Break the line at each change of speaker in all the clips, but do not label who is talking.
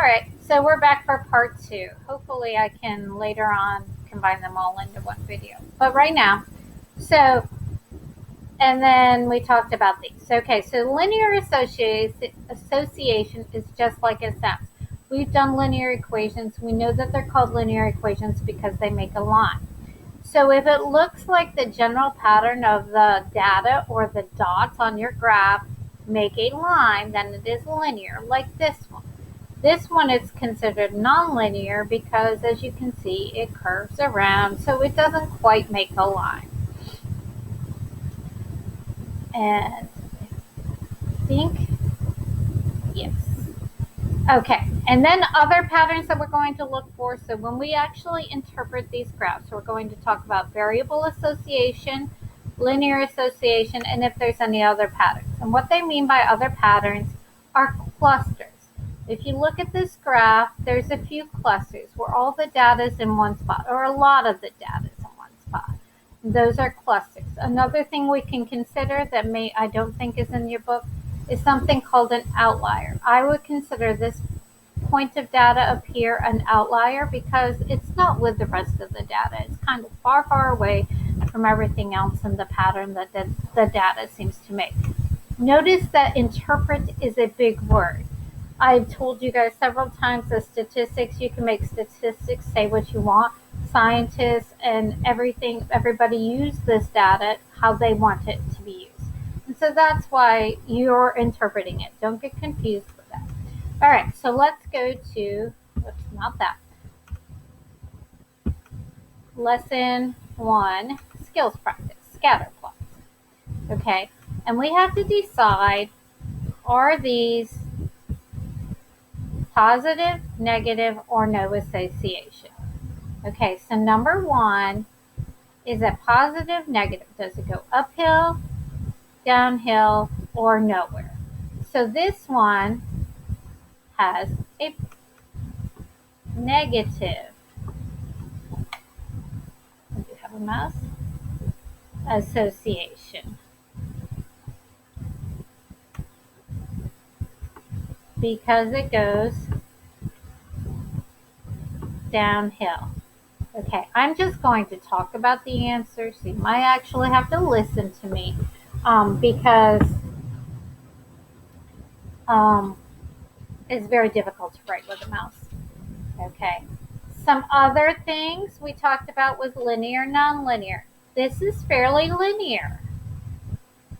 right, so we're back for part 2. Hopefully I can later on combine them all into one video. But right now, and then we talked about these. Okay, so linear association is just like it sounds. We've done linear equations. We know that they're called linear equations because they make a line. So if it looks like the general pattern of the data or the dots on your graph make a line, then it is linear, like this one. This one is considered nonlinear because, as you can see, it curves around, so it doesn't quite make a line. And I think, yes. Okay, and then other patterns that we're going to look for. So when we actually interpret these graphs, we're going to talk about variable association, linear association, and if there's any other patterns. And what they mean by other patterns are clusters. If you look at this graph, there's a few clusters where all the data is in one spot, or a lot of the data is in one spot. Those are clusters. Another thing we can consider that I don't think is in your book is something called an outlier. I would consider this point of data up here an outlier because it's not with the rest of the data. It's kind of far, far away from everything else in the pattern that the data seems to make. Notice that interpret is a big word. I've told you guys several times that statistics, you can make statistics say what you want. Scientists and everybody use this data how they want it to be used. And so that's why you're interpreting it. Don't get confused with that. All right, so let's go to, whoops, not that. Lesson 1, skills practice, Scatterplots. Okay, and we have to decide, are these positive, negative, or no association? Okay, so number 1, is it positive, negative? Does it go uphill, downhill, or nowhere? So this one has a negative. I do have a mouse. Association. Because it goes downhill. Okay, I'm just going to talk about the answers. You might actually have to listen to me because it's very difficult to write with a mouse. Okay, some other things we talked about was linear, nonlinear. This is fairly linear.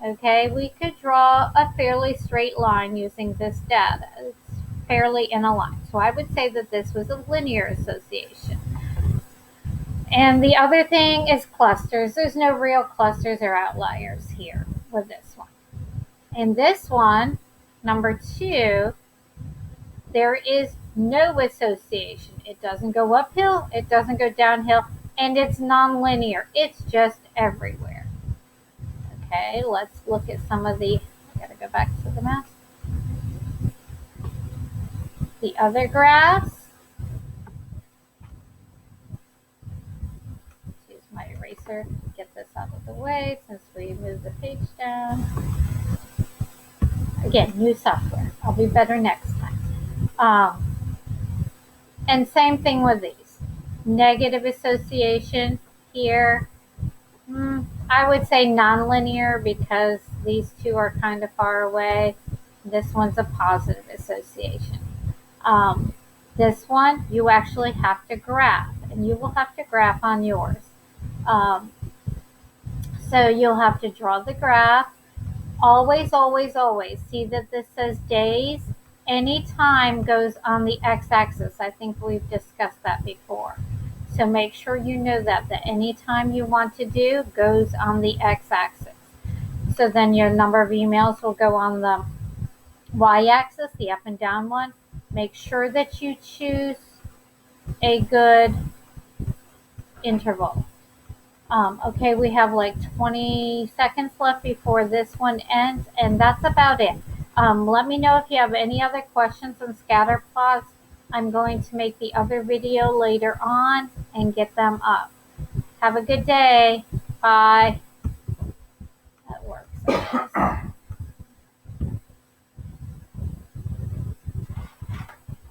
Okay, we could draw a fairly straight line using this data. It's fairly in a line. So I would say that this was a linear association. And the other thing is clusters. There's no real clusters or outliers here with this one. In this one, number 2, there is no association. It doesn't go uphill, it doesn't go downhill, and it's nonlinear. It's just everywhere. Okay, let's look at some of the, I gotta go back to the map. The other graphs. Use my eraser to get this out of the way since we moved the page down. Again, new software. I'll be better next time. And same thing with these. Negative association here. I would say nonlinear because these two are kind of far away. This one's a positive association. This one, you actually have to graph, and you will have to graph on yours. So you'll have to draw the graph. Always, always, always. See that this says days. Any time goes on the x-axis. I think we've discussed that before. So make sure you know that any time you want to do goes on the x-axis. So then your number of emails will go on the y-axis, the up and down one. Make sure that you choose a good interval. Okay, we have like 20 seconds left before this one ends, and that's about it. Let me know if you have any other questions on Scatterplots. I'm going to make the other video later on and get them up. Have a good day. Bye. That works.